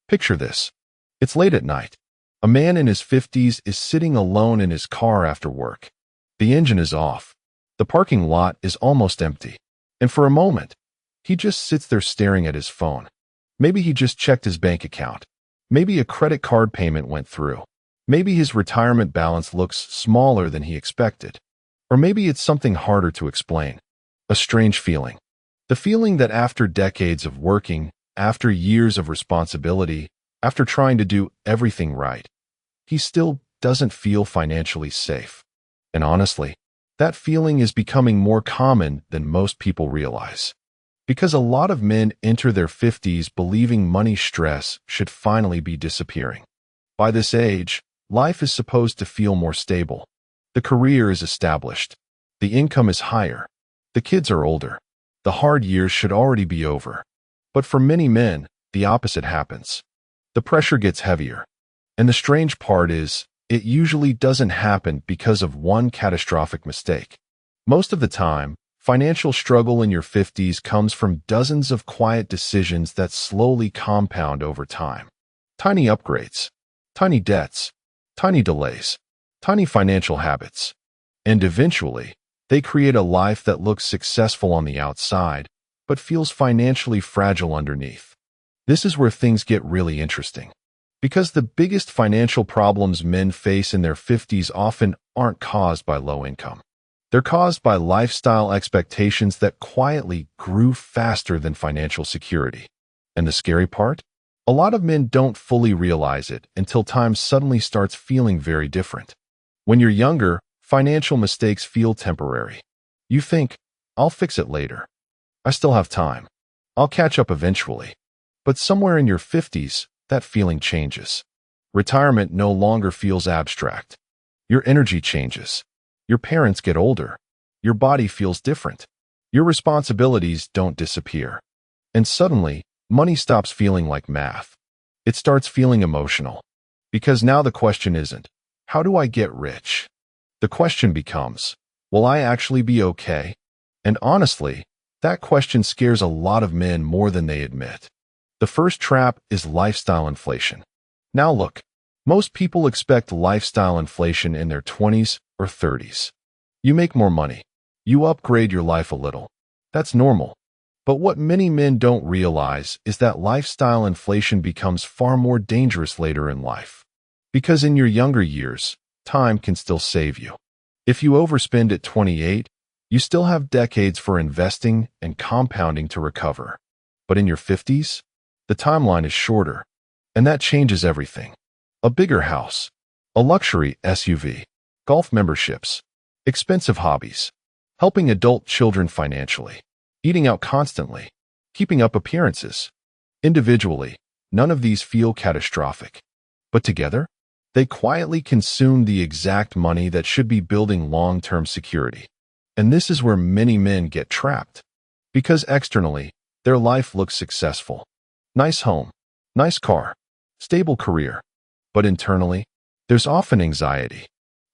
Picture this. It's late at night. A man in his 50s is sitting alone in his car after work. The engine is off. The parking lot is almost empty. And for a moment, he just sits there staring at his phone. Maybe he just checked his bank account. Maybe a credit card payment went through. Maybe his retirement balance looks smaller than he expected. Or maybe it's something harder to explain. A strange feeling. The feeling that after decades of working, after years of responsibility, after trying to do everything right, he still doesn't feel financially safe. And honestly, that feeling is becoming more common than most people realize. Because a lot of men enter their 50s believing money stress should finally be disappearing. By this age, life is supposed to feel more stable. The career is established. The income is higher. The kids are older. The hard years should already be over. But for many men, the opposite happens. The pressure gets heavier. And the strange part is, it usually doesn't happen because of one catastrophic mistake. Most of the time, financial struggle in your 50s comes from dozens of quiet decisions that slowly compound over time. Tiny upgrades, tiny debts, tiny delays, tiny financial habits. And eventually, they create a life that looks successful on the outside, but feels financially fragile underneath. This is where things get really interesting. Because the biggest financial problems men face in their 50s often aren't caused by low income. They're caused by lifestyle expectations that quietly grew faster than financial security. And the scary part? A lot of men don't fully realize it until time suddenly starts feeling very different. When you're younger, financial mistakes feel temporary. You think, I'll fix it later. I still have time. I'll catch up eventually. But somewhere in your 50s, that feeling changes. Retirement no longer feels abstract. Your energy changes. Your parents get older. Your body feels different. Your responsibilities don't disappear. And suddenly, money stops feeling like math. It starts feeling emotional. Because now the question isn't, how do I get rich? The question becomes, will I actually be okay? And honestly, that question scares a lot of men more than they admit. The first trap is lifestyle inflation. Now look, most people expect lifestyle inflation in their 20s or 30s. You make more money. You upgrade your life a little. That's normal. But what many men don't realize is that lifestyle inflation becomes far more dangerous later in life. Because in your younger years, time can still save you. If you overspend at 28, you still have decades for investing and compounding to recover. But in your 50s, the timeline is shorter, and that changes everything. A bigger house, a luxury SUV, golf memberships, expensive hobbies, helping adult children financially, eating out constantly, keeping up appearances. Individually, none of these feel catastrophic. But together, they quietly consume the exact money that should be building long-term security. And this is where many men get trapped. Because externally, their life looks successful. Nice home, nice car, stable career. But internally, there's often anxiety.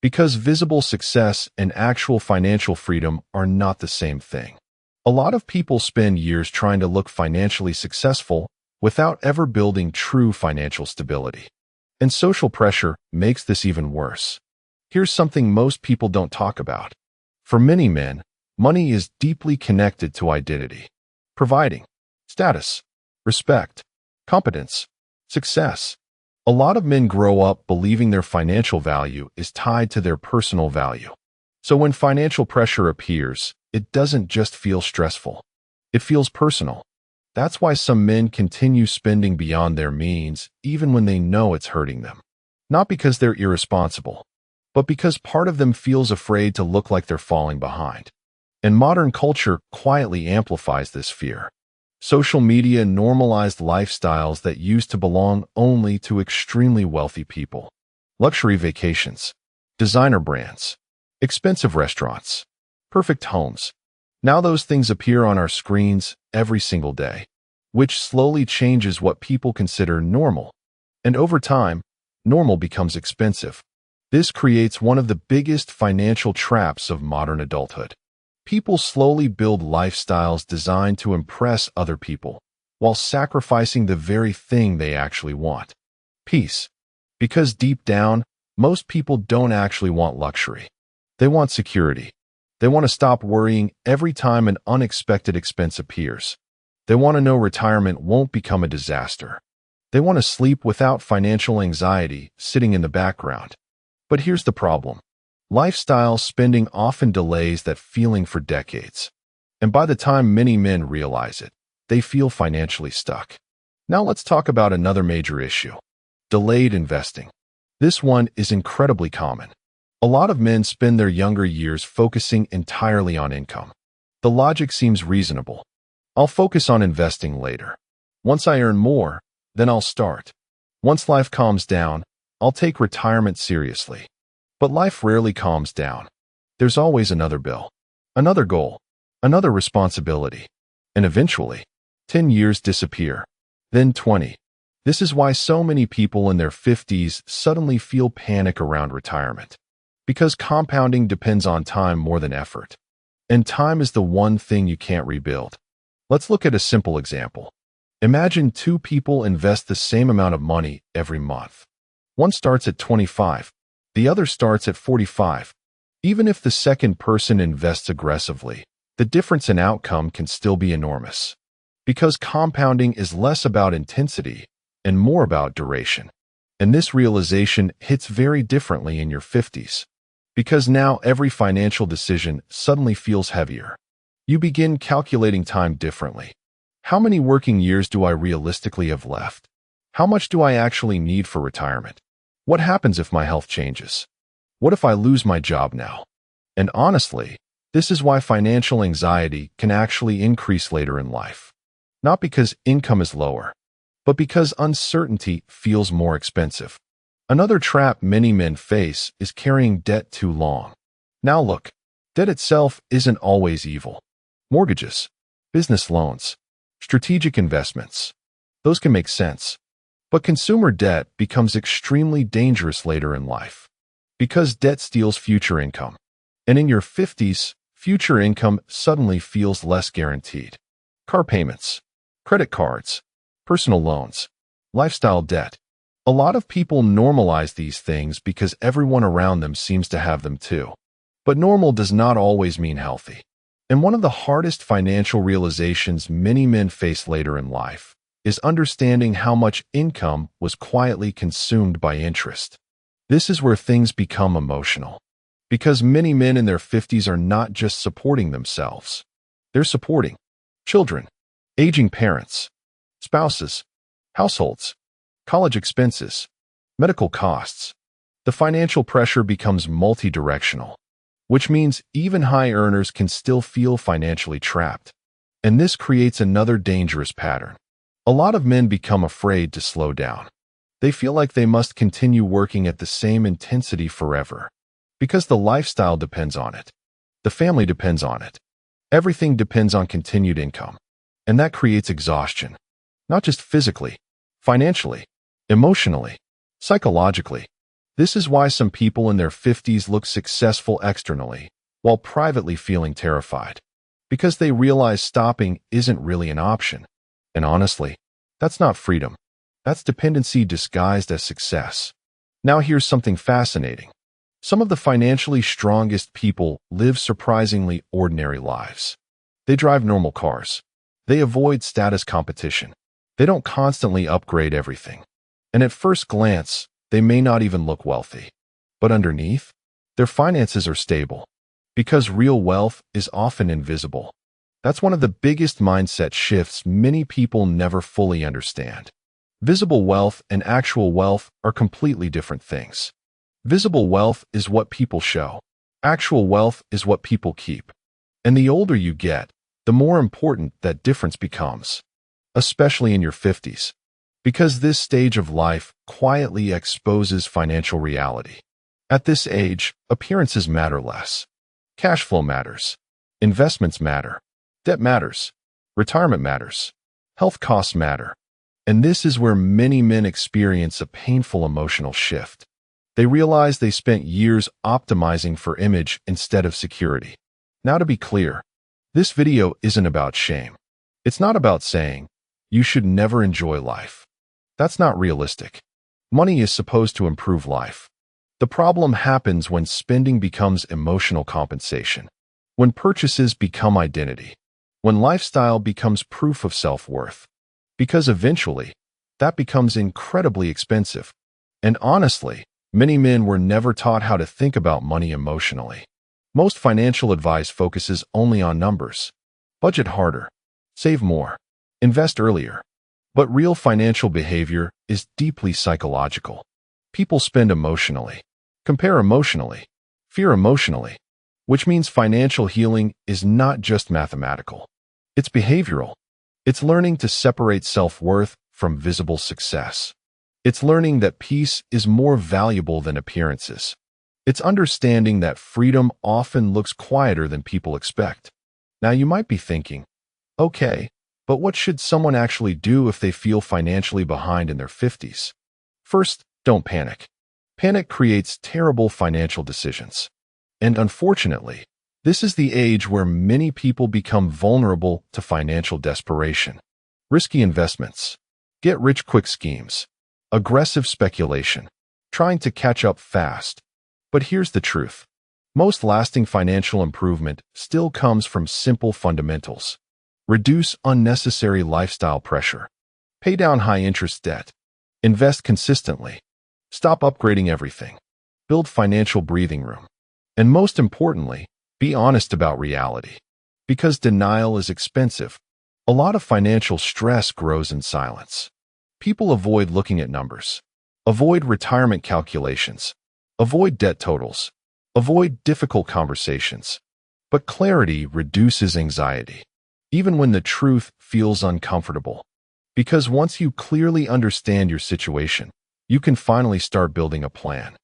Because visible success and actual financial freedom are not the same thing. A lot of people spend years trying to look financially successful without ever building true financial stability. And social pressure makes this even worse. Here's something most people don't talk about. For many men, money is deeply connected to identity. Providing, status, respect, competence, success. A lot of men grow up believing their financial value is tied to their personal value. So when financial pressure appears, it doesn't just feel stressful. It feels personal. That's why some men continue spending beyond their means, even when they know it's hurting them. Not because they're irresponsible, but because part of them feels afraid to look like they're falling behind. And modern culture quietly amplifies this fear. Social media normalized lifestyles that used to belong only to extremely wealthy people. Luxury vacations, designer brands, expensive restaurants, perfect homes. Now those things appear on our screens every single day, which slowly changes what people consider normal. And over time, normal becomes expensive. This creates one of the biggest financial traps of modern adulthood. People slowly build lifestyles designed to impress other people, while sacrificing the very thing they actually want: peace. Because deep down, most people don't actually want luxury. They want security. They want to stop worrying every time an unexpected expense appears. They want to know retirement won't become a disaster. They want to sleep without financial anxiety sitting in the background. But here's the problem. Lifestyle spending often delays that feeling for decades. And by the time many men realize it, they feel financially stuck. Now let's talk about another major issue: delayed investing. This one is incredibly common. A lot of men spend their younger years focusing entirely on income. The logic seems reasonable. I'll focus on investing later. Once I earn more, then I'll start. Once life calms down, I'll take retirement seriously. But life rarely calms down. There's always another bill, another goal, another responsibility. And eventually, 10 years disappear. Then 20. This is why so many people in their 50s suddenly feel panic around retirement. Because compounding depends on time more than effort. And time is the one thing you can't rebuild. Let's look at a simple example. Imagine two people invest the same amount of money every month. One starts at 25. The other starts at 45. Even if the second person invests aggressively, the difference in outcome can still be enormous. Because compounding is less about intensity and more about duration. And this realization hits very differently in your 50s. Because now every financial decision suddenly feels heavier. You begin calculating time differently. How many working years do I realistically have left? How much do I actually need for retirement? What happens if my health changes? What if I lose my job now? And honestly, this is why financial anxiety can actually increase later in life. Not because income is lower, but because uncertainty feels more expensive. Another trap many men face is carrying debt too long. Now look, debt itself isn't always evil. Mortgages, business loans, strategic investments, those can make sense. But consumer debt becomes extremely dangerous later in life. Because debt steals future income. And in your 50s, future income suddenly feels less guaranteed. Car payments, credit cards, personal loans, lifestyle debt. A lot of people normalize these things because everyone around them seems to have them too. But normal does not always mean healthy. And one of the hardest financial realizations many men face later in life is understanding how much income was quietly consumed by interest. This is where things become emotional. Because many men in their 50s are not just supporting themselves. They're supporting children, aging parents, spouses, households, college expenses, medical costs. The financial pressure becomes multi-directional, which means even high earners can still feel financially trapped. And this creates another dangerous pattern. A lot of men become afraid to slow down. They feel like they must continue working at the same intensity forever. Because the lifestyle depends on it. The family depends on it. Everything depends on continued income. And that creates exhaustion. Not just physically, financially, emotionally, psychologically. This is why some people in their 50s look successful externally, while privately feeling terrified. Because they realize stopping isn't really an option. And honestly, that's not freedom. That's dependency disguised as success. Now here's something fascinating. Some of the financially strongest people live surprisingly ordinary lives. They drive normal cars. They avoid status competition. They don't constantly upgrade everything. And at first glance, they may not even look wealthy. But underneath, their finances are stable. Because real wealth is often invisible. That's one of the biggest mindset shifts many people never fully understand. Visible wealth and actual wealth are completely different things. Visible wealth is what people show. Actual wealth is what people keep. And the older you get, the more important that difference becomes. Especially in your 50s. Because this stage of life quietly exposes financial reality. At this age, appearances matter less. Cash flow matters. Investments matter. Debt matters. Retirement matters. Health costs matter. And this is where many men experience a painful emotional shift. They realize they spent years optimizing for image instead of security. Now to be clear, this video isn't about shame. It's not about saying, you should never enjoy life. That's not realistic. Money is supposed to improve life. The problem happens when spending becomes emotional compensation, when purchases become identity, when lifestyle becomes proof of self-worth. Because eventually, that becomes incredibly expensive. And honestly, many men were never taught how to think about money emotionally. Most financial advice focuses only on numbers. Budget harder, save more, invest earlier. But real financial behavior is deeply psychological. People spend emotionally, compare emotionally, fear emotionally, which means financial healing is not just mathematical. It's behavioral. It's learning to separate self-worth from visible success. It's learning that peace is more valuable than appearances. It's understanding that freedom often looks quieter than people expect. Now you might be thinking, okay, but what should someone actually do if they feel financially behind in their 50s? First, don't panic. Panic creates terrible financial decisions. And unfortunately, this is the age where many people become vulnerable to financial desperation. Risky investments, get-rich-quick schemes, aggressive speculation, trying to catch up fast. But here's the truth. Most lasting financial improvement still comes from simple fundamentals. Reduce unnecessary lifestyle pressure. Pay down high-interest debt. Invest consistently. Stop upgrading everything. Build financial breathing room. And most importantly, be honest about reality. Because denial is expensive. A lot of financial stress grows in silence. People avoid looking at numbers. Avoid retirement calculations. Avoid debt totals. Avoid difficult conversations. But clarity reduces anxiety, even when the truth feels uncomfortable. Because once you clearly understand your situation, you can finally start building a plan.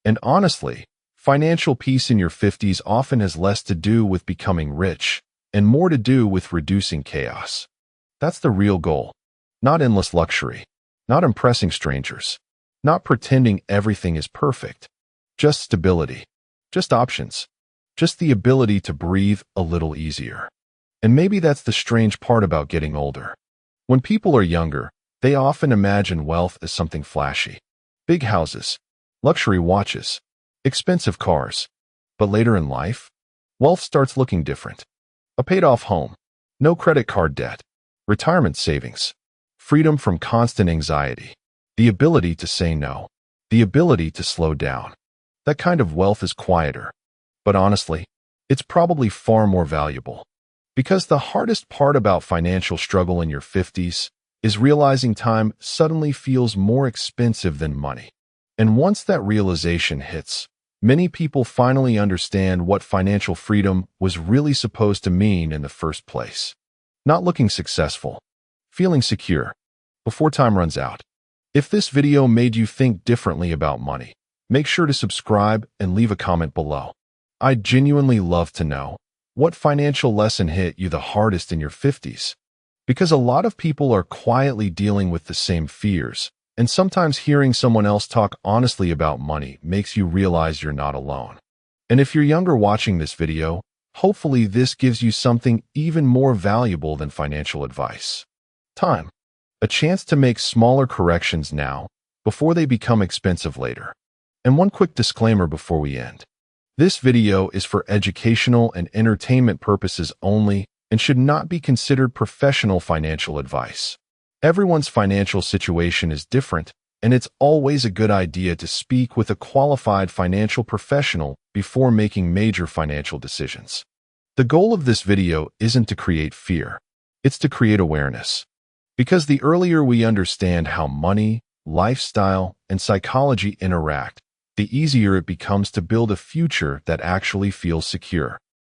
And honestly, financial peace in your 50s often has less to do with becoming rich and more to do with reducing chaos. That's the real goal. Not endless luxury, not impressing strangers, not pretending everything is perfect. Just stability, just options, just the ability to breathe a little easier. And maybe that's the strange part about getting older. When people are younger, they often imagine wealth as something flashy. Big houses, luxury watches, expensive cars. But later in life, wealth starts looking different. A paid-off home, no credit card debt, retirement savings, freedom from constant anxiety, the ability to say no, the ability to slow down. That kind of wealth is quieter. But honestly, it's probably far more valuable. Because the hardest part about financial struggle in your 50s is realizing time suddenly feels more expensive than money. And once that realization hits, many people finally understand what financial freedom was really supposed to mean in the first place. Not looking successful, feeling secure, before time runs out. If this video made you think differently about money, make sure to subscribe and leave a comment below. I'd genuinely love to know what financial lesson hit you the hardest in your 50s. Because a lot of people are quietly dealing with the same fears, and sometimes hearing someone else talk honestly about money makes you realize you're not alone. And if you're younger watching this video, hopefully this gives you something even more valuable than financial advice. Time. A chance to make smaller corrections now, before they become expensive later. And one quick disclaimer before we end. This video is for educational and entertainment purposes only and should not be considered professional financial advice. Everyone's financial situation is different, and it's always a good idea to speak with a qualified financial professional before making major financial decisions. The goal of this video isn't to create fear, it's to create awareness. Because the earlier we understand how money, lifestyle, and psychology interact, the easier it becomes to build a future that actually feels secure.